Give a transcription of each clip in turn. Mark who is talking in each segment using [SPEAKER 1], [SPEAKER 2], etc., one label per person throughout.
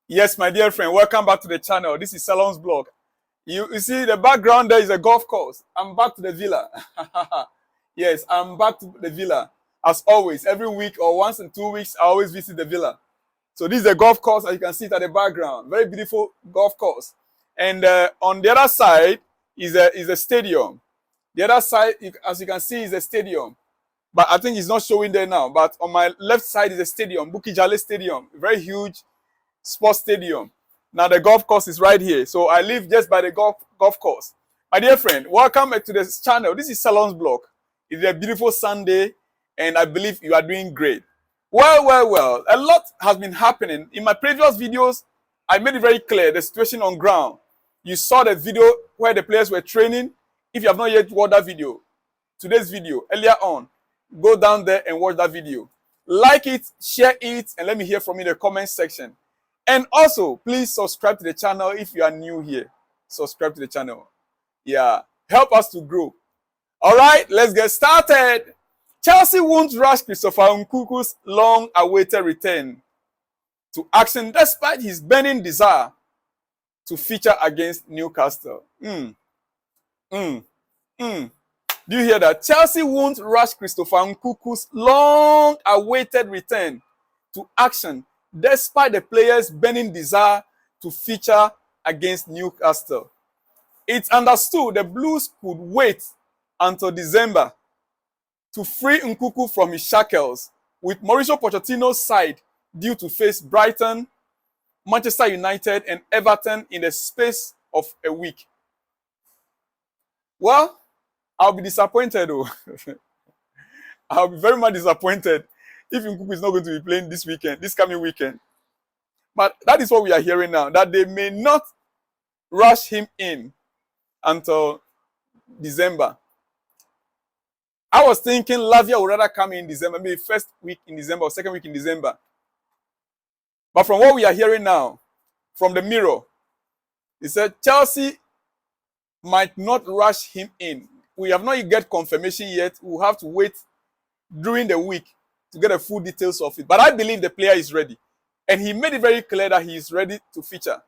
[SPEAKER 1] Yes, my dear friend, welcome back to the channel. This is Salon's blog. You see the background there is a golf course. I'm back to the villa. Yes, I'm back to the villa. As always, every week or once in 2 weeks, I always visit the villa. So this is a golf course, as you can see it at the background. Very beautiful golf course. And on the other side is a stadium. The other side, as you can see, is a stadium. But I think it's not showing there now. But on my left side is a stadium, Bukit Jalil Stadium. Very huge sports stadium. Now the golf course is right here. So I live just by the golf course. My dear friend, welcome to this channel. This is Salon's blog. It's a beautiful Sunday, and I believe you are doing great. Well. A lot has been happening. In my previous videos, I made it very clear the situation on ground. You saw the video where the players were training. If you have not yet watched that video, today's video, earlier on, go down there and watch that video. Like it, share it, and let me hear from you in the comment section. And also, please subscribe to the channel if you are new here. Subscribe to the channel. Yeah, help us to grow. All right, let's get started. Chelsea won't rush Christopher Nkunku's long-awaited return to action despite his burning desire to feature against Newcastle. Do you hear that? Chelsea won't rush Christopher Nkunku's long-awaited return to action despite the player's burning desire to feature against Newcastle. It's understood the Blues could wait until December to free Nkunku from his shackles, with Mauricio Pochettino's side due to face Brighton, Manchester United, and Everton in the space of a week. Well, I'll be disappointed though. I'll be very much disappointed if Nkunku is not going to be playing this coming weekend. But that is what we are hearing now, that they may not rush him in until December. I was thinking Lavia would rather come in December, maybe first week in December or second week in December. But from what we are hearing now, from the Mirror, it said Chelsea might not rush him in. We have not get confirmation yet. We'll have to wait during the week to get the full details of it. But I believe the player is ready. And he made it very clear that he is ready to feature.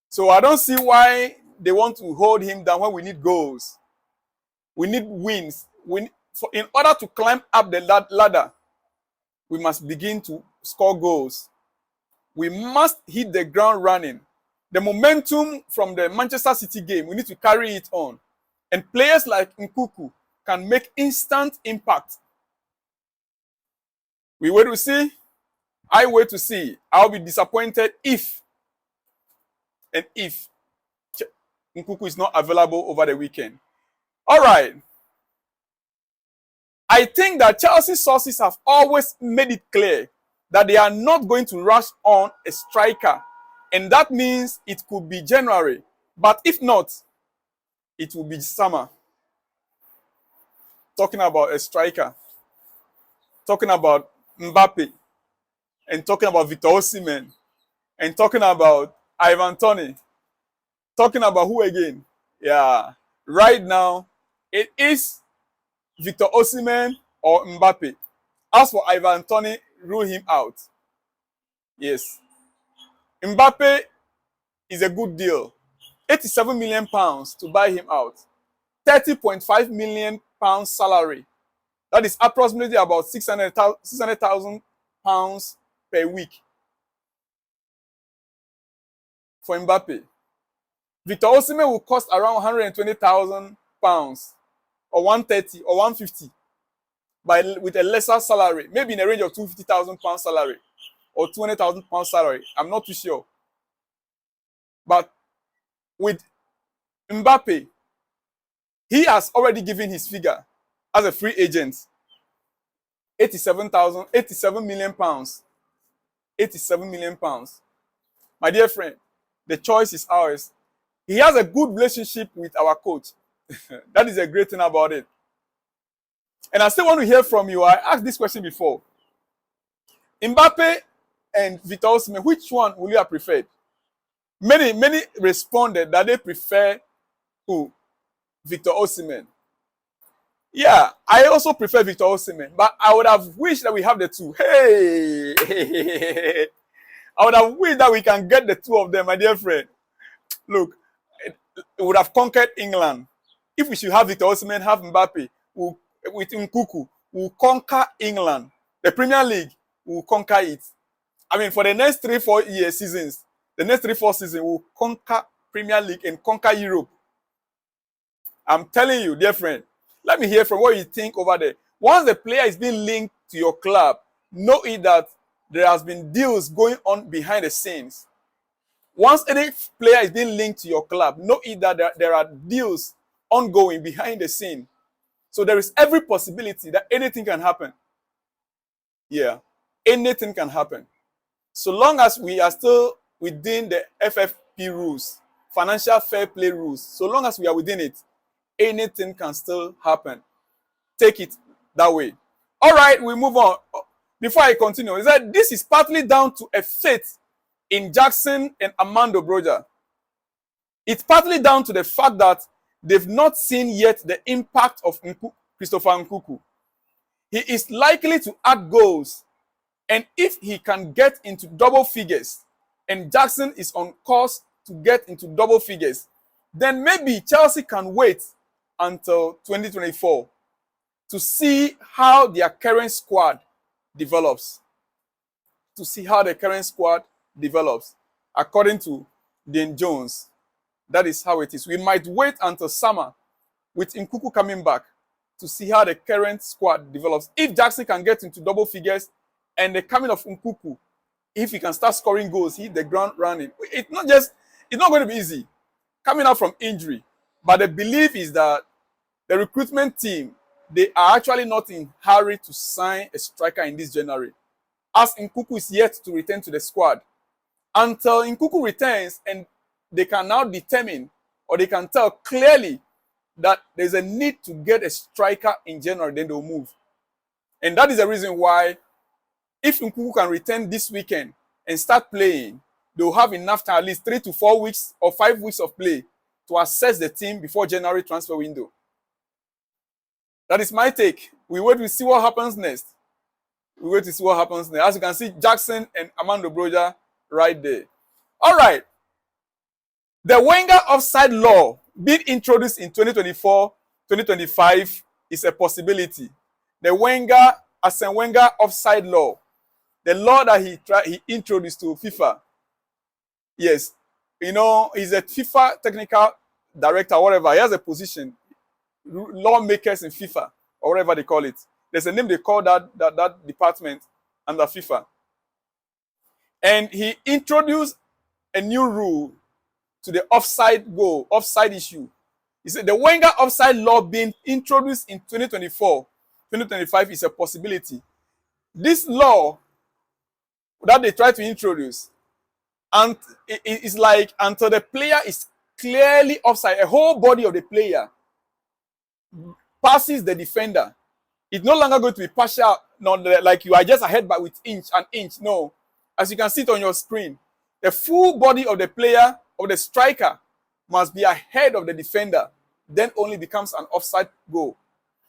[SPEAKER 1] So I don't see why they want to hold him down when we need goals. We need wins. In order to climb up the ladder, we must begin to score goals. We must hit the ground running. The momentum from the Manchester City game, we need to carry it on. And players like Nkunku can make instant impact. We wait to see. I wait to see. I'll be disappointed if Nkunku is not available over the weekend. All right. I think that Chelsea sources have always made it clear that they are not going to rush on a striker. And that means it could be January. But if not, it will be summer. Talking about a striker. Talking about Mbappe. And talking about Victor Osimhen. And talking about Ivan Toney. Talking about who again? Yeah. Right now, it is Victor Osimhen or Mbappe. As for Ivan Toney, rule him out. Yes. Mbappe is a good deal. £87 million to buy him out. £30.5 million salary. That is approximately about £600,000 per week for Mbappe. Victor Osimhen will cost around £120,000 or 130 or 150 with a lesser salary, maybe in a range of £250,000 salary or £200,000 salary. I'm not too sure. But with Mbappe, he has already given his figure as a free agent. £87 million. £87 million. My dear friend, the choice is ours. He has a good relationship with our coach. That is a great thing about it. And I still want to hear from you. I asked this question before. Mbappe and Victor Osimhen, which one would you have preferred? Many responded that they prefer who? Victor Osimhen. Yeah, I also prefer Victor Osimhen, but I would have wished that we have the two. Hey! I would have wished that we can get the two of them, my dear friend. Look, it would have conquered England. If we should have Victor Osimhen, have Mbappe, with Nkunku, we'll conquer England. The Premier League, we'll conquer it. I mean, for the next 3-4 seasons, the next 3-4 seasons, we'll conquer Premier League and conquer Europe. I'm telling you, dear friend. Let me hear from what you think over there. Once the player is being linked to your club, know it that there has been deals going on behind the scenes. Once any player is being linked to your club, know it that there are deals ongoing behind the scene. So there is every possibility that anything can happen. Yeah, anything can happen. So long as we are still within the FFP rules, financial fair play rules, so long as we are within it, anything can still happen. Take it that way. All right, we move on. Before I continue, is that this is partly down to a faith in Jackson and Armando Broja. It's partly down to the fact that they've not seen yet the impact of Christopher Nkunku. He is likely to add goals, and if he can get into double figures, and Jackson is on course to get into double figures, then maybe Chelsea can wait until 2024 to see how their current squad develops. To see how the current squad develops. According to Dane Jones, that is how it is. We might wait until summer with Nkunku coming back to see how the current squad develops. If Jackson can get into double figures and the coming of Nkunku, if he can start scoring goals, hit the ground running. It's not going to be easy coming out from injury. But the belief is that the recruitment team, they are actually not in a hurry to sign a striker in this January, as Nkunku is yet to return to the squad. Until Nkunku returns and they can now determine, or they can tell clearly that there's a need to get a striker in January, then they'll move. And that is the reason why, if Nkunku can return this weekend and start playing, they'll have enough time, at least 3 to 4 weeks or 5 weeks of play to assess the team before January transfer window. That is my take. We wait to see what happens next. As you can see, Jackson and Armando Broja right there. All right. The Wenger offside law being introduced in 2024-2025 is a possibility. The Arsene Wenger offside law, the law that he introduced to FIFA. Yes, he's a FIFA technical director, whatever. He has a position, lawmakers in FIFA, or whatever they call it. There's a name they call that department under FIFA. And he introduced a new rule to the offside issue. He said the Wenger offside law being introduced in 2024-2025 is a possibility. This law that they try to introduce, and it's like until the player is clearly offside, a whole body of the player passes the defender. It's no longer going to be partial, not like you are just ahead by with an inch. No. As you can see it on your screen, the full body of the player, of the striker, must be ahead of the defender. Then only becomes an offside goal.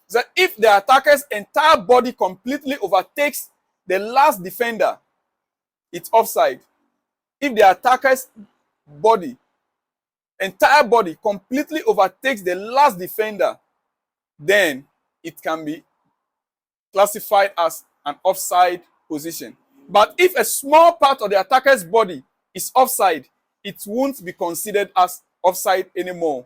[SPEAKER 1] So if the attacker's entire body completely overtakes the last defender, it's offside. If the attacker's entire body completely overtakes the last defender, then it can be classified as an offside position. But if a small part of the attacker's body is offside, it won't be considered as offside anymore.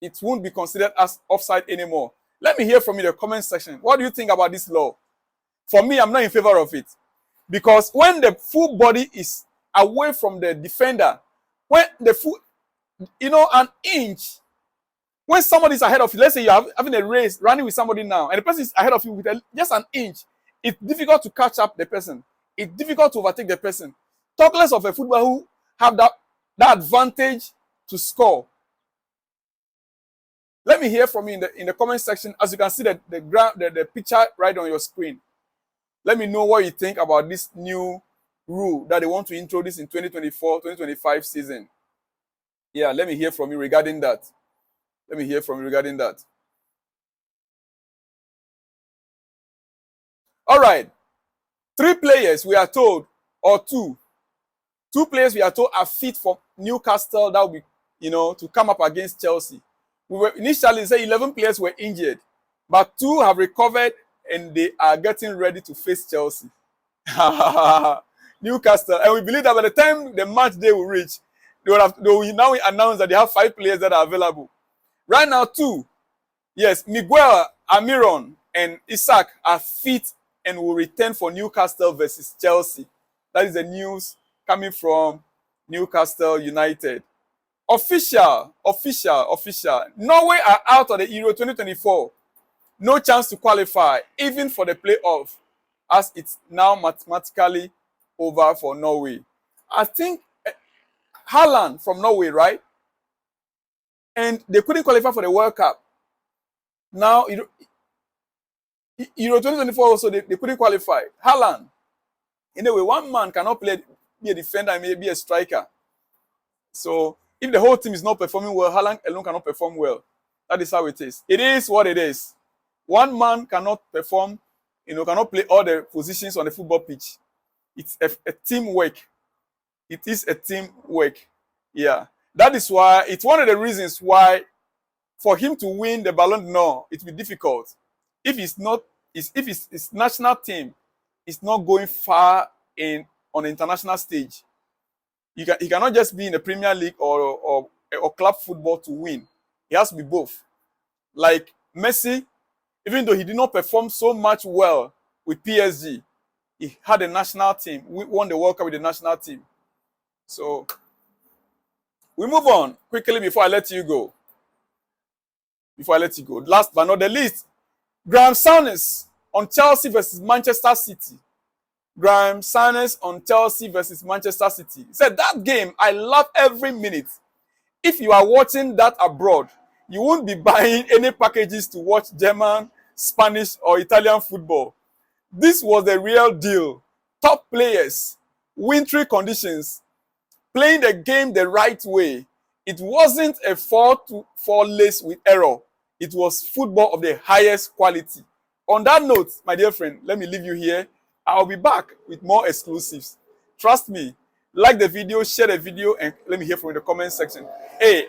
[SPEAKER 1] It won't be considered as offside anymore. Let me hear from you in the comment section. What do you think about this law? For me, I'm not in favor of it. Because when the full body is away from the defender, when the full, an inch, when somebody is ahead of you, let's say you're having a race, running with somebody now, and the person is ahead of you with just an inch, it's difficult to catch up the person. It's difficult to overtake the person. Talk less of a footballer who have that advantage to score. Let me hear from you in the comment section. As you can see the picture right on your screen. Let me know what you think about this new rule that they want to introduce in 2024-2025 season. Yeah, let me hear from you regarding that. All right. 3 players, we are told, or two. Two players we are told are fit for Newcastle that will be, to come up against Chelsea. We were initially say 11 players were injured, but two have recovered and they are getting ready to face Chelsea. Newcastle, and we believe that by the time the match day will reach, they will now announce that they have 5 players that are available. Right now, 2, yes, Miguel, Almiron, and Isaac are fit and will return for Newcastle versus Chelsea. That is the news coming from Newcastle United. Official. Norway are out of the Euro 2024. No chance to qualify, even for the playoff, as it's now mathematically over for Norway. I think Haaland from Norway, right? And they couldn't qualify for the World Cup. Now, Euro 2024 also, they couldn't qualify. Haaland. Anyway, one man cannot be a defender and maybe a striker. So, if the whole team is not performing well, Haaland alone cannot perform well. That is how it is. It is what it is. One man cannot perform, cannot play all the positions on the football pitch. It's a teamwork. It is a teamwork. Yeah. That is why, it's one of the reasons why for him to win the Ballon d'Or, it will be difficult. If his national team is not going far on the international stage, he cannot just be in the Premier League or club football to win. He has to be both. Like Messi, even though he did not perform so much well with PSG, he had a national team. We won the World Cup with the national team. So, we move on quickly before I let you go. Last but not the least, Graham Souness on Chelsea versus Manchester City. Graham Souness on Chelsea versus Manchester City. He said, that game, I love every minute. If you are watching that abroad, you won't be buying any packages to watch German, Spanish, or Italian football. This was the real deal. Top players, wintry conditions, playing the game the right way. It wasn't a 4-4 lace with error. It was football of the highest quality. On that note, my dear friend, let me leave you here. I'll be back with more exclusives. Trust me. Like the video, share the video, and let me hear from you in the comment section. Hey,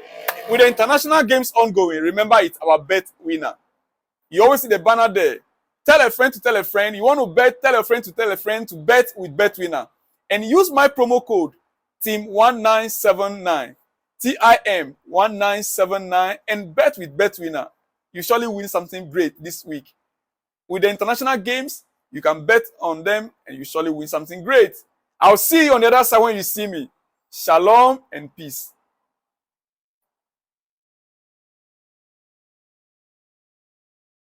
[SPEAKER 1] with the international games ongoing, remember it's our bet winner. You always see the banner there. Tell a friend to tell a friend. You want to bet, tell a friend to bet with Bet Winner. And use my promo code TIM1979. TIM1979 and bet with Bet Winner. You surely win something great this week. With the international games, you can bet on them and you surely win something great. I'll see you on the other side when you see me. Shalom and peace.